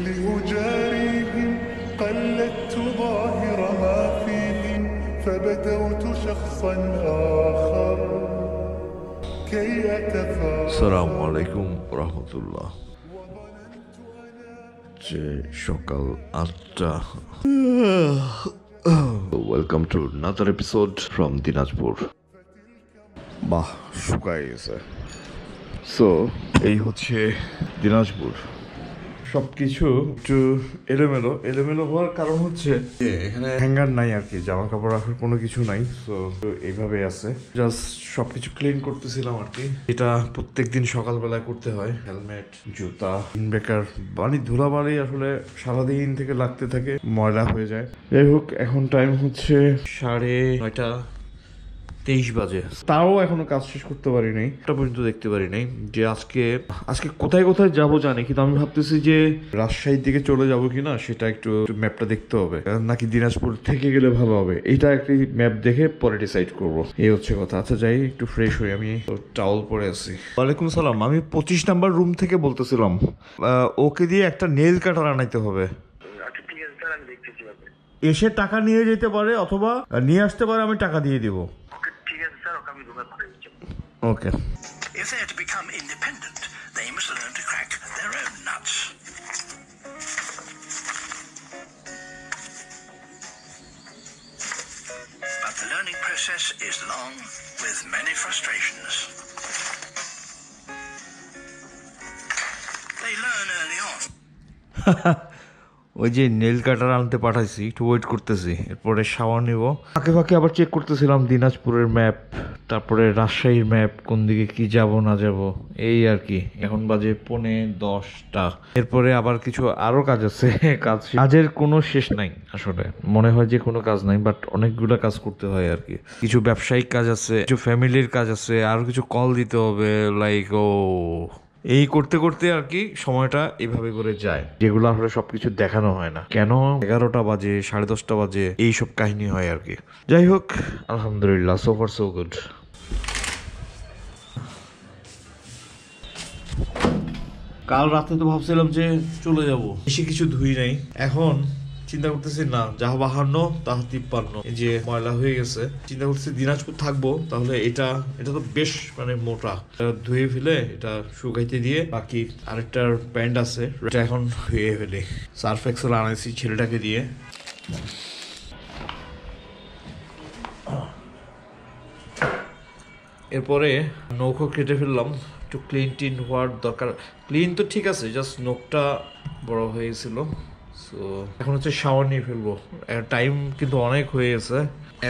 لأجاريهم قلدت ظاهر ما فيهم فبدوت شخصا آخر كي أتفاعل. السلام عليكم ورحمة الله. সকাল 8টা। Welcome to another episode from Dinajpur. বাহ, শুকায় গেছে। সো এই হচ্ছে দিনাজপুর। সবকিছু একটু এলোমেলো হওয়ার কারণ হচ্ছে এখানে হ্যাঙ্গার নাই আর কি, জামা কাপড় রাখার কোনো কিছু নাই। সো এইভাবে আছে, জাস্ট সবকিছু ক্লিন করতেছিলাম আর কি, এটা প্রত্যেকদিন সকালবেলায় করতে হয়। হেলমেট, জুতা, বেকার বাড়ি ধুলাবাড়ি আসলে সারাদিন থেকে লাগতে থাকে, ময়লা হয়ে যায়। যাই হোক, এখন টাইম হচ্ছে 9:30 বাজে, তাও এখনো কাজ শেষ করতে পারি নাই, এটা পর্যন্ত দেখতে পারি নাই যে আজকে কোথায় কোথায় যাব জানি, কিন্তু আমি ভাবতেছি যে রাজশাহীর দিকে চলে যাব কিনা সেটা একটু ম্যাপটা দেখতে হবে, নাকি দিনাজপুর থেকে গেলে ভালো হবে, এটা একটি ম্যাপ দেখে পরে ডিসাইড করব। এই হচ্ছে কথা। আচ্ছা যাই, একটু ফ্রেশ হই, আমি টাওয়াল পরে আছি। ওয়ালাইকুম সালাম, আমি 25 নাম্বার রুম থেকে বলতেছিলাম, ওকে দিয়ে একটা নেল কাটার আনাইতে হবে। এসে টাকা নিয়ে যেতে পারে অথবা নিয়ে আসতে পারে, আমি টাকা দিয়ে দিব। Okay. If they are to become independent, they must learn to crack their own nuts. But the learning process is long, with many frustrations. They learn early on. ওই যে নেল কাটার আনতে পাঠাইছি, একটু ওয়েট করতেছি, এরপরে শাওয়ার নিব। ফাঁকে আবার চেক করতেছিলাম দিনাজপুরের ম্যাপ, তারপরে রাজশাহীর ম্যাপ, কোন দিকে কি যাব না যাব, এই আর কি। এখন বাজে 9:45। এরপরে আবার কিছু আরো কাজ আছে, কাজের কোনো শেষ নাই আসলে, মনে হয় যে কোনো কাজ নাই, বাট অনেকগুলো কাজ করতে হয় আর কি। কিছু ব্যবসায়িক কাজ আছে, কিছু ফ্যামিলির কাজ আছে, আরো কিছু কল দিতে হবে, লাইক এই করতে করতে আর কি সময়টা এইভাবে করে যায়, যেগুলো আসলে সবকিছু দেখানো হয় না। কেন 11টা বাজে, 10:30 বাজে, এইসব কাহিনী হয় আর কি। যাই হোক, আলহামদুলিল্লাহ, সো ফার সো গুড। কাল রাতে তো ভাবছিলাম যে চলে যাব, বেশি কিছু ধুই নাই, এখন চিন্তা করতেছি না, যাহা 52 তাহা 53, এই যে ময়লা হয়ে গেছে। চিন্তা করতেছি দিনাজপুর থাকবো, তাহলে এটা তো বেশ মানে মোটা, ধুয়ে ফেলে এটা শুকাইতে দিয়ে, বাকি আরেকটার প্যান্ট আছে এটা এখন ধুয়ে ফেলে। সার্ফ এক্সেল আনাইছি ছেলেটাকে দিয়ে। এরপরে নৌকো কেটে ফেললাম, একটু ক্লিন হওয়ার দরকার। ক্লিন তো ঠিক আছে, জাস্ট নখটা বড় হয়ে গেছিল। সো এখন হচ্ছে শাওয়ার নিয়ে ফেলবো, টাইম কিন্তু অনেক হয়ে গেছে,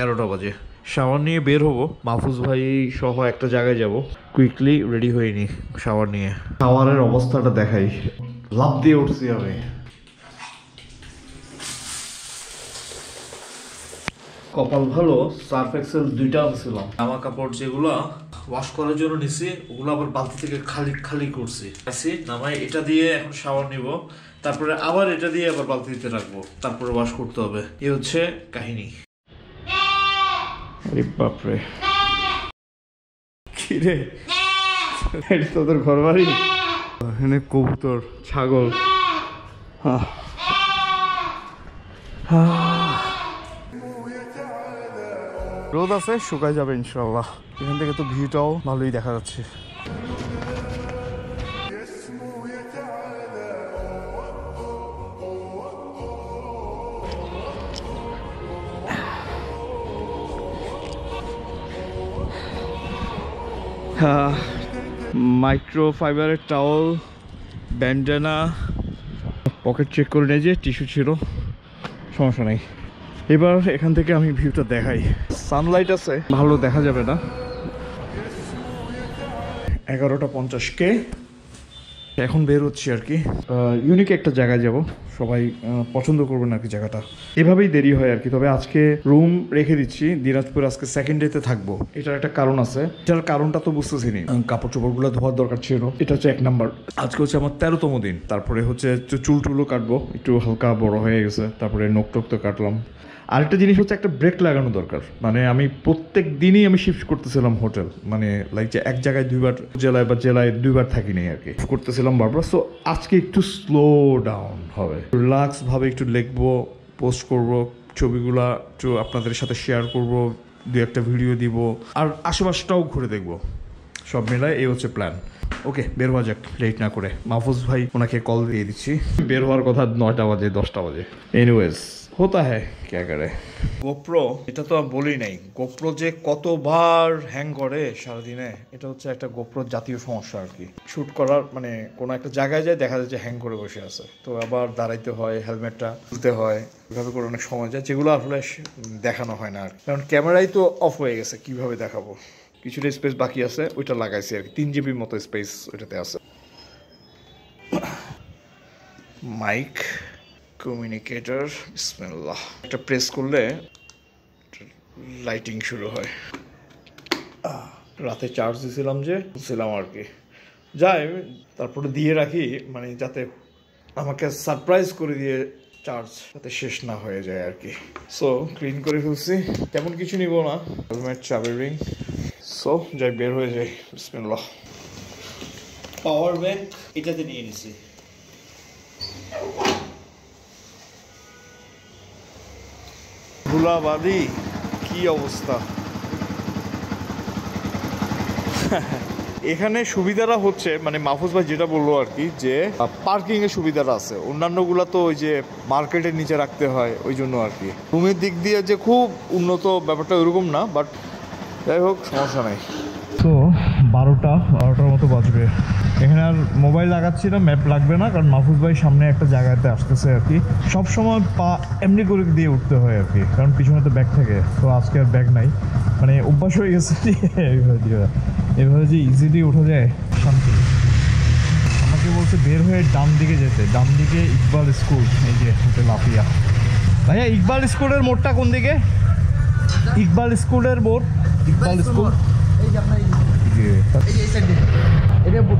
11টা বাজে। শাওয়ার নিয়ে বের হবো, মাহফুজ ভাই সহ একটা জায়গায় যাব, কুইকলি রেডি হয়ে নি শাওয়ার নিয়ে। শাওয়ারের অবস্থাটা দেখাই, লাফ দিয়ে উঠছি আমি। কপাল ভালো, সার্ফ এক্সেল 2টা আনছিলাম, জামা কাপড় যেগুলো ওয়াশ করার জন্য নিছি ওগুলো আবার বালতি থেকে খালি করছি, নামাই এটা দিয়ে এখন শাওয়ার নিব, তারপরে আবার এটা দিয়ে আবার বালতিতে রাখবো, তারপরে ওয়াশ করতে হবে। এই হচ্ছে কাহিনী। আরে বাপরে, কি রে, এটা তোদের ঘর বাড়ি? এখানে কবুতর, ছাগল। রোদ আছে, শুকায় যাবে ইনশাল্লাহ। এখান থেকে তো ভিউটাও ভালোই দেখা যাচ্ছে। মাইক্রো ফাইবারের টাওয়াল, ব্যান্ডানা, পকেট চেক করে নিয়ে যে টিস্যু ছিল, সমস্যা নাই। এবার এখান থেকে আমি ভিউটা দেখাই। সানলাইট আছে, ভালো দেখা যাবে না। 11:50 এখন বের হচ্ছি আর কি, ইউনিক একটা জায়গায় যাব, সবাই পছন্দ করবে না কি জায়গাটা, এভাবেই দেরি হয় আর কি। তবে আজকে রুম রেখে দিচ্ছি, দিনাজপুর আজকে সেকেন্ড ডেতে থাকবো, এটার একটা কারণ আছে। এটার কারণটা তো বুঝতেছি নি, কাপড় চোপড়গুলো ধোয়ার দরকার ছিল, এটা হচ্ছে 1 নাম্বার। আজকে হচ্ছে আমার 13তম দিন, তারপরে হচ্ছে চুল টুলও কাটবো, একটু হালকা বড় হয়ে গেছে, তারপরে নখ টক তো কাটলাম। আরেকটা জিনিস হচ্ছে একটা ব্রেক লাগানো দরকার, মানে আমি প্রত্যেক দিনই আমি শিফট করতেছিলাম হোটেল, মানে লাইক যে এক জায়গায় 2 বার জেলায় বা জেলায় 2 বার থাকি নাই আর কি, করতেছিলাম বারবার। সো আজকে একটু স্লো ডাউন হবে, রিল্যাক্স ভাবে একটু লিখবো, পোস্ট করব, ছবিগুলা একটু আপনাদের সাথে শেয়ার করব, 2-1টা ভিডিও দিব, আর আশেপাশটাও ঘুরে দেখবো, সব মিলায় এই হচ্ছে প্ল্যান। ওকে, বের হওয়া যাক লেট না করে। মাহফুজ ভাই ওনাকে কল দিয়ে দিচ্ছি, বের হওয়ার কথা 9টা বাজে 10টা বাজে। এনিওয়েজ होता है क्या करे। গোপ্রো এটা তো বলি নাই, গোপ্রো যে কতবার হ্যাং করে সারাদিনে, এটা হচ্ছে একটা গোপ্রো জাতীয় সমস্যা আর কি। শ্যুট করার মানে কোনো একটা জায়গায় যায় দেখা যাচ্ছে হ্যাং করে বসে আছে, তো আবার দাঁড়াইতে হয়, হেলমেটটা তুলতে হয়, এভাবে করে অনেক সময় যায়, যেগুলো আসলে দেখানো হয় না আর, কারণ ক্যামেরাই তো অফ হয়ে গেছে, কিভাবে দেখাবো। কিছুটা স্পেস বাকি আছে, ওইটা লাগাইছি আর কি, 3 GB মতো স্পেস ওইটাতে আছে। মাইক, কমিউনিকেটর, বিসমিল্লাহ, একটা প্রেস করলে লাইটিং শুরু হয়। রাতে চার্জ দিয়েছিলাম যে বুঝছিলাম আর কি, যাই তারপরে দিয়ে রাখি, মানে যাতে আমাকে সারপ্রাইজ করে দিয়ে চার্জ যাতে শেষ না হয়ে যায় আর কি। সো ক্লিন করে ফেলছি, তেমন কিছু নিব না, হেলমেট, চাবি রিং। সো যাই বের হয়ে যাই, বিসমিল্লাহ। পাওয়ার ব্যাংক এটাতে নিয়ে নিছি। ধুলাবালি কি অবস্থা। এখানে সুবিধাটা হচ্ছে মানে মাহফুজ ভাই যেটা বললো আর কি, যে পার্কিং এর সুবিধাটা আছে, অন্যান্যগুলো তো ওই যে মার্কেটের নিচে রাখতে হয়, ওই জন্য আর কি। রুমের দিক দিয়ে যে খুব উন্নত ব্যাপারটা ওইরকম না, বাট যাই হোক সমস্যা নাই। তো 12টার মতো বাজবে, এখানে আর মোবাইল লাগাচ্ছি না, ম্যাপ লাগবে না, কারণ মাহফুজ ভাই সামনে একটা জায়গাতে আসতেছে আর কি। সবসময় পা এমনি করে দিয়ে উঠতে হয় আর কি, কারণ পিছনে তো ব্যাগ থাকে, তো আজকে আর ব্যাগ নাই, মানে অভ্যাস হয়ে গেছে এভাবে যে ইজিলি উঠা যায়, শান্তি। আমাকে বলছে বের হয়ে ডান দিকে যেতে, ডান দিকে ইকবাল স্কুল, এই যে হোটেল আপিয়া। ভাইয়া ইকবাল স্কুলের মোড়টা কোন দিকে? ইকবাল স্কুলের মোড়, ইকবাল স্কুল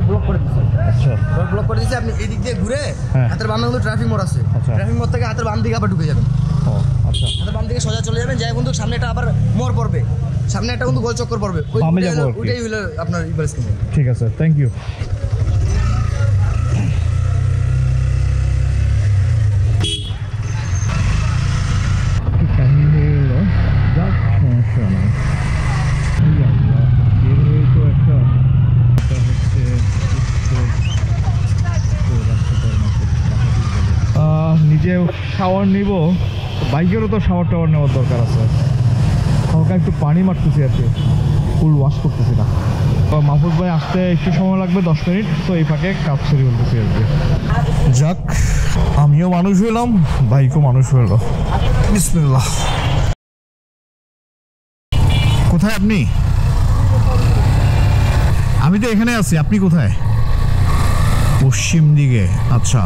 ব্লক করে দিচ্ছে। আচ্ছা, ব্লক করে দিচ্ছে, আপনি এই দিক দিয়ে ঘুরে হাতের বাম দিকে ট্রাফিক মোড় আছে, ট্রাফিক মোড় থেকে হাতের বাম দিকে আবার ঢুকে যাবেন। আচ্ছা, হাতের বাম দিকে সোজা চলে যাবেন, যাই বন্ধু সামনে একটা আবার মোড় পড়বে, সামনে একটা কিন্তু গোল চক্কর পড়বে, ওইটাই হলো আপনার ইকবাল স্কুল। ঠিক আছে, থ্যাংক ইউ। নিজে শাওয়ার নিব, বাইকেরও তো শাওয়ার টাওয়ার নেওয়ার দরকার আছে, হালকা একটু পানি মারতেছি আর কি, ফুল ওয়াশ করতেছি না। তো মাহফুজ ভাই আসতে একটু সময় লাগবে, 10 মিনিট, তো এই ফাঁকে কাজ সেরে বলতেছি আর কি। যাক, আমিও মানুষ হইলাম, বাইকও মানুষ হইল। বিসমিল্লাহ। কোথায় আপনি? আমি তো এখানে আছি, আপনি কোথায়? পশ্চিম দিকে, আচ্ছা।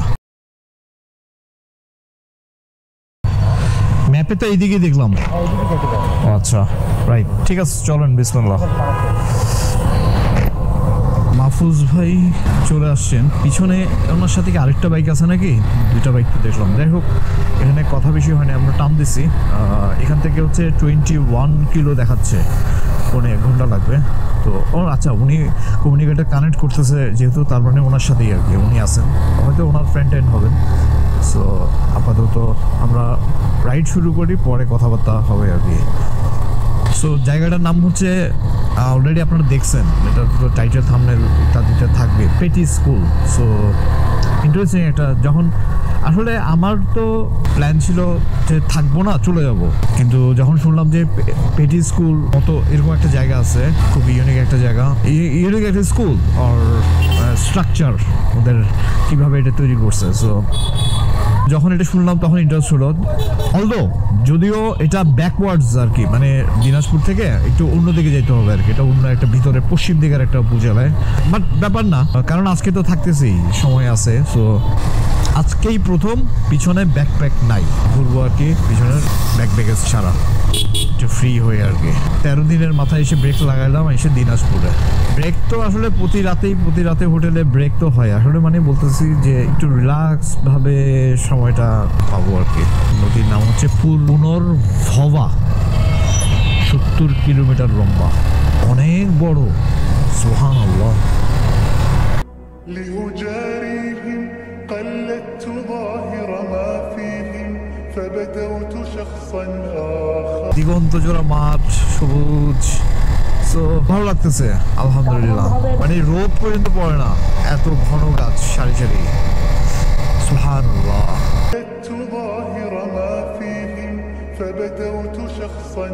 ম্যাপে তো এইদিকে দেখলাম। আচ্ছা, রাইট, ঠিক আছে, চলেন, বিসমিল্লাহ। মাহফুজ ভাই চলে আসছেন, পিছনে ওনার সাথে কি আরেকটা বাইক আছে নাকি? 2টা বাইক তো দেখলাম। যাই হোক, এখানে কথা বেশি হয়নি, আমরা টান দিছি। এখান থেকে হচ্ছে 21 কিলো দেখাচ্ছে, 1 ঘন্টা লাগবে। তো আচ্ছা, উনি কমিউনিকেটর কানেক্ট করতেছে যেহেতু, তার মানে ওনার সাথেই আর কি উনি আছেন, হয়তো ওনার ফ্রেন্ড এন্ড হবেন। সো আপাতত আমরা রাইড শুরু করি, পরে কথাবার্তা হবে আর কি। সো জায়গাটার নাম হচ্ছে, অলরেডি আপনারা দেখছেন, এটা টাইটেল থাম্বনেল তাদেরটা থাকবে, পেটি স্কুল। সো ইন্টারেস্টিং একটা, যখন আসলে আমার তো প্ল্যান ছিল যে থাকবো না, চলে যাব, কিন্তু যখন শুনলাম যে পেটি স্কুল মতো এরকম একটা জায়গা আছে, খুব ইউনিক একটা জায়গা, ইউনিক একটা স্কুল আর স্ট্রাকচার ওদের কীভাবে এটা তৈরি করছে, সো যখন এটা শুনলাম তখন ইন্টারেস্ট হলো। অলদো যদিও এটা ব্যাকওয়ার্ডস আর কি, মানে দিনাজপুর থেকে একটু অন্যদিকে যেতে হবে আর কি, এটা অন্য একটা ভিতরে পশ্চিম দিকের একটা উপজেলায়, বাট ব্যাপার না, কারণ আজকে তো থাকতেছি, সময় আছে। সো আজকেই প্রথম পিছনে ব্যাকপ্যাক নাই, ঘুরবো আর কি পিছনের ব্যাকপ্যাকেজ ছাড়া, একটু ফ্রি হয়ে আর কি। 13 দিনের মাথায় এসে ব্রেক লাগাইলাম, এসে দিনাজপুরে। ব্রেক তো আসলে প্রতি রাতে হোটেলে ব্রেক তো হয়, আসলে মানে বলতেছি যে একটু রিল্যাক্স ভাবে সময়টা পাবো আর কি। নদীর নাম হচ্ছে পুনর্ভবা, 70 কিলোমিটার লম্বা, অনেক বড়। সুবহানাল্লাহ। لأجاريهم قلدت ظاهر ما فيهم فبدوت شخصا آخر দিগন্ত জোড়া মাঠ, সবুজ, সো ভালো লাগতেছে আলহামদুলিল্লাহ। মানে রোদ পর্যন্ত পড়ে না, এত ঘন গাছ সারি সারি। সুবহানাল্লাহ। قلدت ظاهر ما فيهم فبدوت شخصا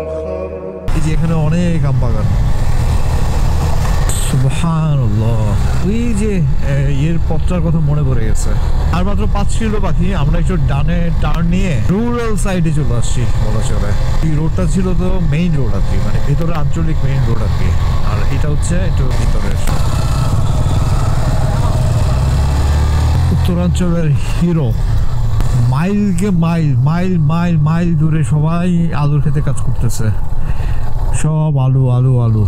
آخر এই যে এখানে অনেক আম বাগান। সুবহানাল্লাহ। ওই যে এর পথটার কথা মনে পড়ে গেছে। আর মাত্র 5 কিলো বাকি, আমরা একটু ডানে টার্ন নিয়ে রুরাল সাইডে চলে আসছি বলা চলে। এই রোডটা ছিল তো মেইন রোড আর কি, মানে ভেতরে আঞ্চলিক মেইন রোড আর কি। আর এটা হচ্ছে একটু ভিতরের উত্তরাঞ্চলের হিরো। মাইলকে মাইল দূরে সবাই আলুর খেতে কাজ করতেছে, সব আলু আলু আলু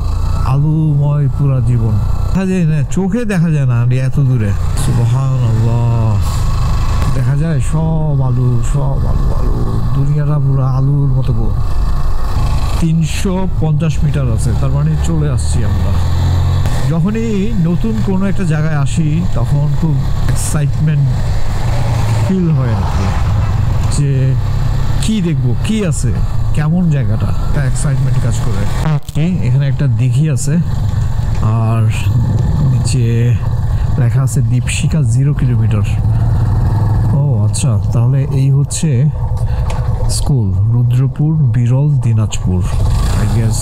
আলুময় পুরা জীবন। দেখা যায় না, চোখে দেখা যায় না এত দূরে। সুবহানাল্লাহ। দেখা যায় সব আলু আলু, দুনিয়াটা পুরো আলুর মতো। 350 মিটার আছে, তার মানে চলে আসছি আমরা। যখনই নতুন কোনো একটা জায়গায় আসি তখন খুব এক্সাইটমেন্ট ফিল হয় আর কি, যে কি দেখবো, কি আছে, কেমন জায়গাটা, একটা এক্সাইটমেন্ট কাজ করে। এখানে একটা দিঘি আছে, আর নিচে লেখা আছে দীপশিখা 0 কিলোমিটার। ও আচ্ছা, তাহলে এই হচ্ছে স্কুল, রুদ্রপুর বিরল দিনাজপুর, আই গেস।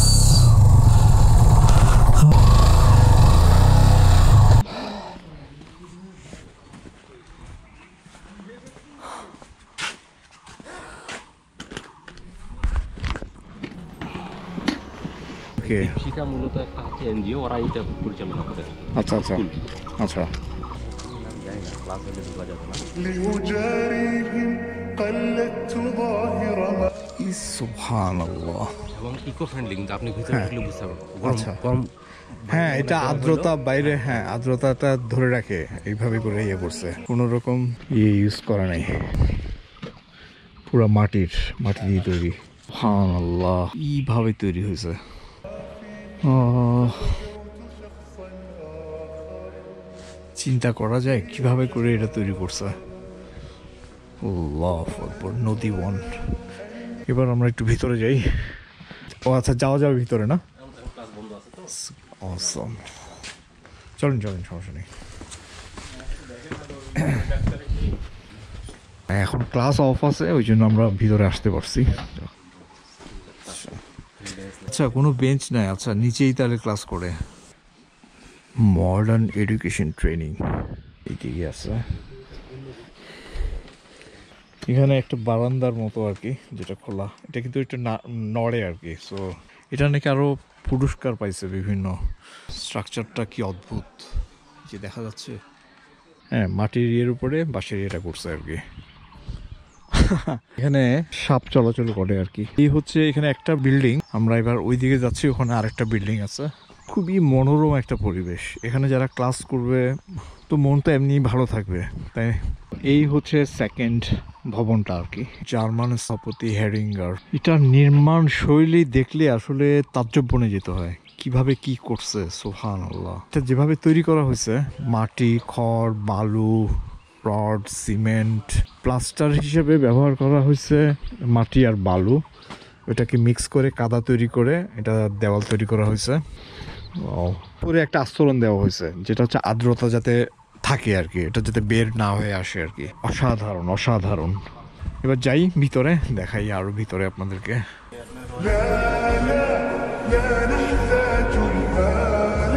শিক্ষা মূলত একটা হচ্ছে এনজিও, ওরা এটা পরিচালনা করে। আচ্ছা আচ্ছা আচ্ছা। ক্লাস হলে ঢোকা যাবে না। لأجاريهم قلدت ظاهر ما সুবহানাল্লাহ। এবং ইকো ফ্রেন্ডলি, কিন্তু আপনি ভিতরে ঢুকলে বুঝতে পারবেন। আচ্ছা। গরম হ্যাঁ, এটা আর্দ্রতা বাইরে, হ্যাঁ আর্দ্রতাটা ধরে রাখে, এইভাবে করে ইয়ে করছে, কোনো রকম ইউজ করা নাই। পুরো মাটি দিয়ে তৈরি। সুবহানাল্লাহ, এইভাবে তৈরি হয়েছে। চিন্তা করা যায় কিভাবে করে এটা তৈরি করছে। আল্লাহু আকবার। নদী বন। এবার আমরা একটু ভিতরে যাই। ও আচ্ছা, যাওয়া যাবে ভিতরে না? অসম। চলেন সমস্যা নেই। এখন ক্লাস অফ আছে, ওই জন্য আমরা ভিতরে আসতে পারছি। আচ্ছা, কোনো বেঞ্চ নাই। আচ্ছা, নিচেই তাহলে ক্লাস করে। মডার্ন এডুকেশন ট্রেনিং এইদিকে আছে। এখানে একটা বারান্দার মতো আর কি, যেটা খোলা, এটা কিন্তু একটু নড়ে আর কি। সো এটা নাকি আরো পুরস্কার পাইছে বিভিন্ন। স্ট্রাকচারটা কি অদ্ভুত, যে দেখা যাচ্ছে। হ্যাঁ, মাটির ইয়ের উপরে বাঁশের ইয়েটা করছে আর কি। এখানে সাপ চলাচল করে আর কি। এই হচ্ছে এখানে একটা বিল্ডিং, আমরা এবার ওই দিকে যাচ্ছি, ওখানে আরেকটা বিল্ডিং আছে। খুবই মনোরম একটা পরিবেশ। এখানে যারা ক্লাস করবে তো মন তো এমনি ভালো থাকবে, তাই। এই হচ্ছে সেকেন্ড ভবনটা আর কি, জার্মান স্থপতি হেরিঙ্গার। এটার নির্মাণ শৈলী দেখলে আসলে তাজ্জব বনে যেতে হয়, কিভাবে কি করছে। সুবহানাল্লাহ। এটা যেভাবে তৈরি করা হয়েছে, মাটি, খড়, বালু, রড, সিমেন্ট, প্লাস্টার হিসেবে ব্যবহার করা হয়েছে মাটি আর বালু, ওটাকে মিক্স করে কাদা তৈরি করে এটা দেওয়াল তৈরি করা হয়েছে। পুরো একটা আস্তরণ দেওয়া হয়েছে, যেটা হচ্ছে আর্দ্রতা যাতে থাকে আর কি, এটা যাতে বের না হয়ে আসে আর কি। অসাধারণ। এবার যাই ভিতরে, দেখাই আরো ভিতরে আপনাদেরকে। لا نحتاج المال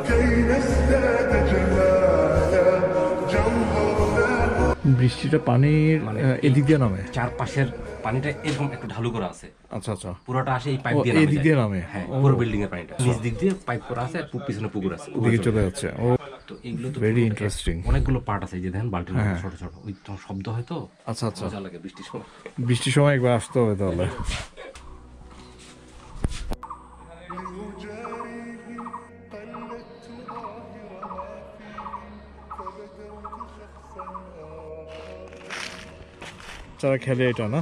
كي نزداد جمالا جوهرنا বৃষ্টিটা পানির এদিক দিয়ে নামে, চারপাশের পানিটা এরকম একটু ঢালু করা আছে। আচ্ছা, পুরোটা আসে এই পাইপ দিয়ে এদিক দিয়ে নামে। হ্যাঁ, পুরো বিল্ডিং এর পানিটা নিচ দিক দিয়ে পাইপ করা আছে, আর পিছনে পুকুর আছে, ওদিকে চলে যাচ্ছে। ও তো এগুলো তো ভেরি ইন্টারেস্টিং। অনেকগুলো পার্ট আছে, এই যে দেখেন বালতির মধ্যে ছোট ছোট, ওই তো শব্দ হয় তো আচ্ছা আচ্ছা, মজা লাগে বৃষ্টির সময়। বৃষ্টির সময় একবার আসতে হবে তাহলে। যারা খেলে এটা না,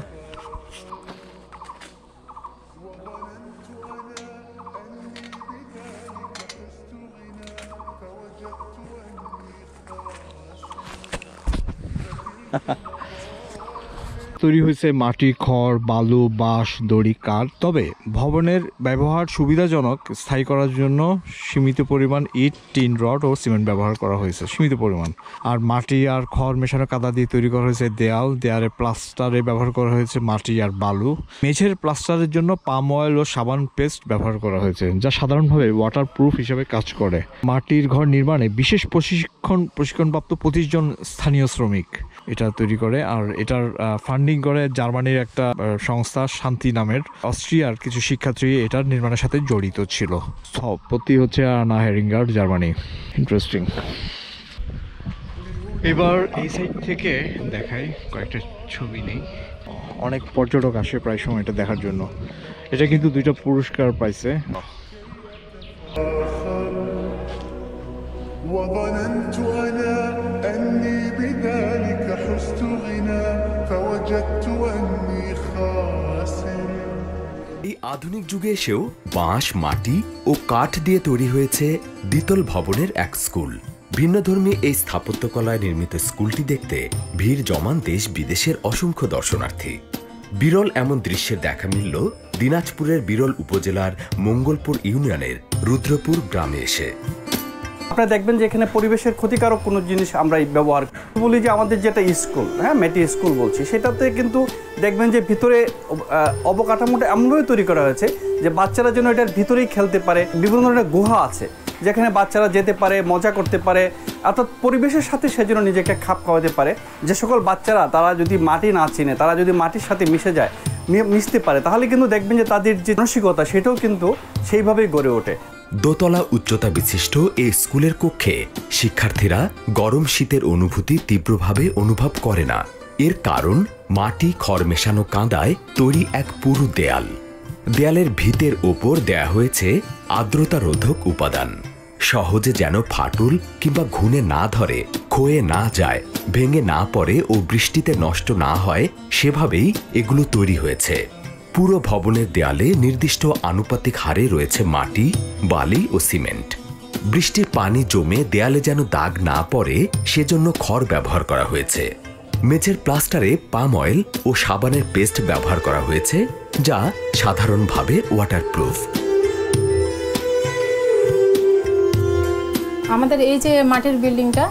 তৈরি হয়েছে মাটি, খড়, বালু, বাঁশ, দড়ি, কাঠ। তবে ভবনের ব্যবহার সুবিধাজনক স্থায়ী করার জন্য সীমিত পরিমাণ ইট, টিন, রড ও সিমেন্ট ব্যবহার করা হয়েছে, সীমিত পরিমাণ। আর মাটি আর খড় মেশানো কাদা দিয়ে তৈরি করা হয়েছে দেয়াল। দেয়ালে প্লাস্টারে ব্যবহার করা হয়েছে মাটি আর বালু। মেঝের প্লাস্টারের জন্য পাম অয়েল ও সাবান পেস্ট ব্যবহার করা হয়েছে, যা সাধারণভাবে ওয়াটারপ্রুফ হিসেবে কাজ করে। মাটির ঘর নির্মাণে বিশেষ প্রশিক্ষণপ্রাপ্ত 25 জন স্থানীয় শ্রমিক এটা তৈরি করে। আর এটার ফান্ডিং করে জার্মানির একটা সংস্থা শান্তি নামের। অস্ট্রিয়ার কিছু শিক্ষার্থী এটার নির্মাণের সাথে জড়িত ছিল। স্থপতি হচ্ছে আনা হেরিঙ্গার, জার্মানি। ইন্টারেস্টিং। এবার এই সাইড থেকে দেখাই কয়েকটা ছবি নেই। অনেক পর্যটক আসে প্রায় সময় এটা দেখার জন্য। এটা কিন্তু 2টা পুরস্কার পাইছে। وظننت أنا أني بذلك حزت غنى فوجدت أني خاسر। এই আধুনিক যুগে এসেও বাঁশ, মাটি ও কাঠ দিয়ে তৈরি হয়েছে দ্বিতল ভবনের এক স্কুল। ভিন্নধর্মী এই স্থাপত্যকলায় নির্মিত স্কুলটি দেখতে ভিড় জমান দেশ বিদেশের অসংখ্য দর্শনার্থী। বিরল এমন দৃশ্যের দেখা মিলল দিনাজপুরের বিরল উপজেলার মঙ্গলপুর ইউনিয়নের রুদ্রপুর গ্রামে এসে। আপনারা দেখবেন যে এখানে পরিবেশের ক্ষতিকারক কোনো জিনিস আমরা ব্যবহার বলি, যে আমাদের যেটা স্কুল, হ্যাঁ মেটি স্কুল বলছি, সেটাতে কিন্তু দেখবেন যে ভিতরে অবকাঠামোটা এমনভাবে তৈরি করা হয়েছে যে বাচ্চারা যেন এটার ভিতরেই খেলতে পারে। বিভিন্ন ধরনের গুহা আছে যেখানে বাচ্চারা যেতে পারে, মজা করতে পারে, অর্থাৎ পরিবেশের সাথে সে যেন নিজেকে খাপ খাওয়াতে পারে। যে সকল বাচ্চারা তারা যদি মাটি না চিনে, তারা যদি মাটির সাথে মিশে যায়, মিশতে পারে, তাহলে কিন্তু দেখবেন যে তাদের যে মানসিকতা সেটাও কিন্তু সেইভাবেই গড়ে ওঠে। দোতলা উচ্চতা বিশিষ্ট এই স্কুলের কক্ষে শিক্ষার্থীরা গরম শীতের অনুভূতি তীব্রভাবে অনুভব করে না। এর কারণ মাটি, খড় মেশানো কাদায় তৈরি এক পুরু দেয়াল। দেয়ালের ভিতের ওপর দেয়া হয়েছে আর্দ্রতারোধক উপাদান, সহজে যেন ফাটল কিংবা ঘুনে না ধরে, ক্ষয়ে না যায়, ভেঙে না পড়ে ও বৃষ্টিতে নষ্ট না হয়, সেভাবেই এগুলো তৈরি হয়েছে। পুরো ভবনের দেয়ালে নির্দিষ্ট আনুপাতিক হারে রয়েছে মাটি, বালি ও সিমেন্ট। বৃষ্টির পানি জমে দেয়ালে যেন দাগ না পড়ে সেজন্য খড় ব্যবহার করা হয়েছে। মেঝের প্লাস্টারে পাম অয়েল ও সাবানের পেস্ট ব্যবহার করা হয়েছে, যা সাধারণভাবে ওয়াটারপ্রুফ। আমাদের এই যে মাটির বিল্ডিংটা,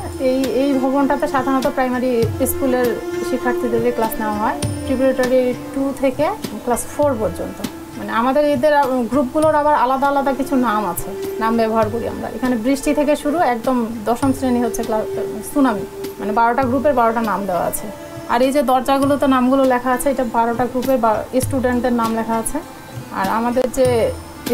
এই ভবনটাতে সাধারণত প্রাইমারি স্কুলের শিক্ষার্থীদেরকে ক্লাস নেওয়া হয়, প্রিপারেটরি 2 থেকে ক্লাস 4 পর্যন্ত। মানে আমাদের এদের গ্রুপগুলোর আবার আলাদা আলাদা কিছু নাম আছে, নাম ব্যবহার করি আমরা। এখানে বৃষ্টি থেকে শুরু একদম 10ম শ্রেণী হচ্ছে ক্লাস সুনামি, মানে 12টা গ্রুপের 12টা নাম দেওয়া আছে। আর এই যে দরজাগুলোতে নামগুলো লেখা আছে, এটা 12টা গ্রুপের স্টুডেন্টদের নাম লেখা আছে। আর আমাদের যে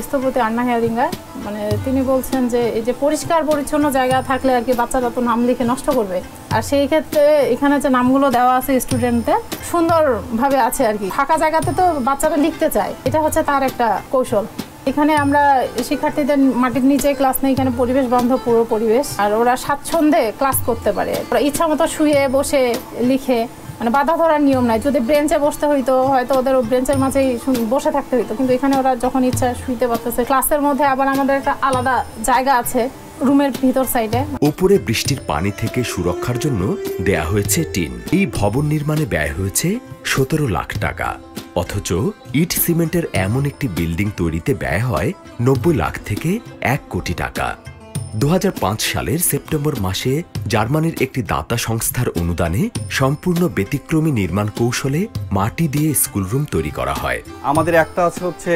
স্থপতি আন্না হেয়ারিঙ্গার, মানে তিনি বলছেন যে এই যে পরিষ্কার পরিচ্ছন্ন জায়গা থাকলে আর কি বাচ্চারা তো নাম লিখে নষ্ট করবে, আর সেই ক্ষেত্রে এখানে যে নামগুলো দেওয়া আছে স্টুডেন্টদের সুন্দরভাবে আছে আর কি। ফাঁকা জায়গাতে তো বাচ্চারা লিখতে চায়, এটা হচ্ছে তার একটা কৌশল। এখানে আমরা শিক্ষার্থীদের মাটির নিচে ক্লাস নেই, এখানে পরিবেশ বান্ধব পুরো পরিবেশ, আর ওরা স্বাচ্ছন্দ্যে ক্লাস করতে পারে। ওরা ইচ্ছা মতো শুয়ে বসে লিখে, মানে বাধা ধরার নিয়ম নাই। যদি ব্রেঞ্চে বসতে হইতো হয়তো ওদের ব্রেঞ্চের মাঝেই বসে থাকতে হইতো, কিন্তু এখানে ওরা যখন ইচ্ছা শুইতে পারতেছে। ক্লাসের মধ্যে আবার আমাদের একটা আলাদা জায়গা আছে রুমের ভিতর সাইডে। উপরে বৃষ্টির পানি থেকে সুরক্ষার জন্য দেয়া হয়েছে টিন। এই ভবন নির্মাণে ব্যয় হয়েছে 17 লাখ টাকা, অথচ ইট সিমেন্টের এমন একটি বিল্ডিং তৈরিতে ব্যয় হয় 90 লাখ থেকে 1 কোটি টাকা। 2005 সালের সেপ্টেম্বর মাসে জার্মানির একটি দাতা সংস্থার অনুদানে সম্পূর্ণ ব্যতিক্রমী নির্মাণ কৌশলে মাটি দিয়ে স্কুলরুম তৈরি করা হয়। আমাদের একটা হচ্ছে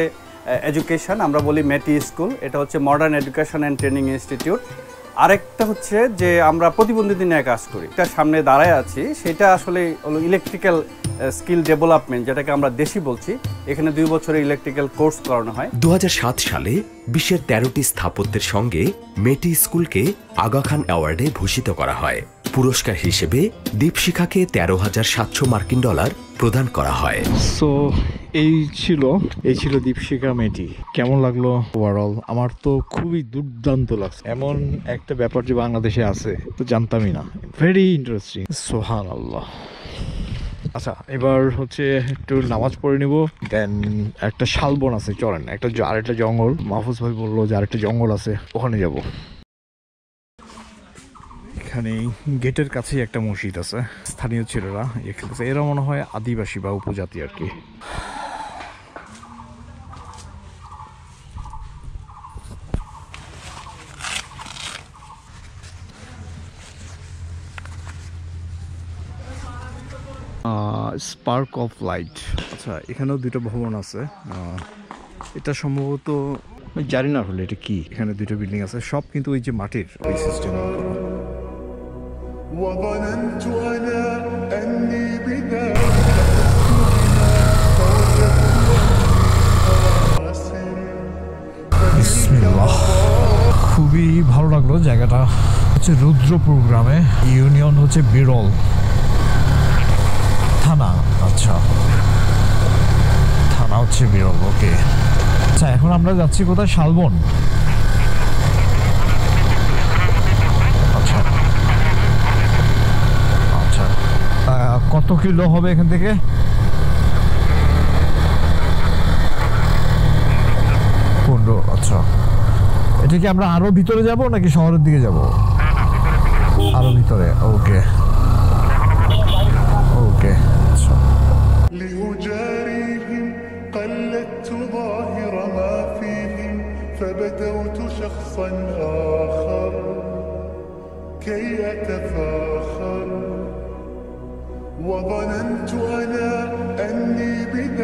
এডুকেশন, আমরা বলি মেটি স্কুল, এটা হচ্ছে modern education and training institute. আরেকটা হচ্ছে যে আমরা প্রতিবন্ধীদের নিয়ে কাজ করি, এটা সামনে দাঁড়ায় আছি, সেটা আসলে হলো ইলেকট্রিক্যাল স্কিল ডেভেলপমেন্ট, যেটাকে আমরা দেশি বলছি, এখানে 2 বছরের ইলেকট্রিক্যাল কোর্স করানো হয়। 2007 সালে বিশ্বের 13টি স্থাপত্যের সঙ্গে মেটি স্কুলকে আগা খান অ্যাওয়ার্ডে ভূষিত করা হয়। পুরস্কার হিসেবে দীপশিখাকে $13,700 প্রদান করা হয়। সো এই ছিল দীপশিখা মেটি। কেমন লাগলো ওভারঅল? আমার তো খুবই দুর্দান্ত লাগছে। এমন একটা ব্যাপার যে বাংলাদেশে আছে তো জানতামই না। Very interesting. সুবহানাল্লাহ। আচ্ছা, এবার হচ্ছে একটু নামাজ পড়ে নিব, দেন একটা শালবন আছে, চলেন আরেকটা জঙ্গল, মাহফুজ ভাই বললো যে আরেকটা জঙ্গল আছে, ওখানে যাব। এখানে গেটের কাছেই একটা মসজিদ আছে, স্থানীয় ছেলেরা এখানে, এরা মনে হয় আদিবাসী বা উপজাতি আর কি। Spark of light. আচ্ছা, এখানেও 2টা ভবন আছে। এটা সম্ভবত জানি না হলে এটা কি। এখানে 2টা বিল্ডিং আছে, সব কিন্তু ওই যে মাটির ওই সিস্টেম। وظننت أنا أني بذلك বিসমিল্লাহ। খুবই ভালো লাগলো জায়গাটা। হচ্ছে রুদ্রপুর গ্রামে, ইউনিয়ন হচ্ছে বিরল, থানা, আচ্ছা থানা হচ্ছে বিরল। ওকে, আচ্ছা এখন আমরা যাচ্ছি কোথায়? শালবন। আচ্ছা আচ্ছা, কত কিলো হবে এখান থেকে? 15। আচ্ছা, এটা কি আমরা আরো ভিতরে যাব নাকি শহরের দিকে যাব? আরো ভিতরে। ওকে ওকে। আচ্ছা, لأجاريهم قلدت ظاهر ما فيهم فبدوت شخصا آخر كي أتفاخر وظننت أنا أني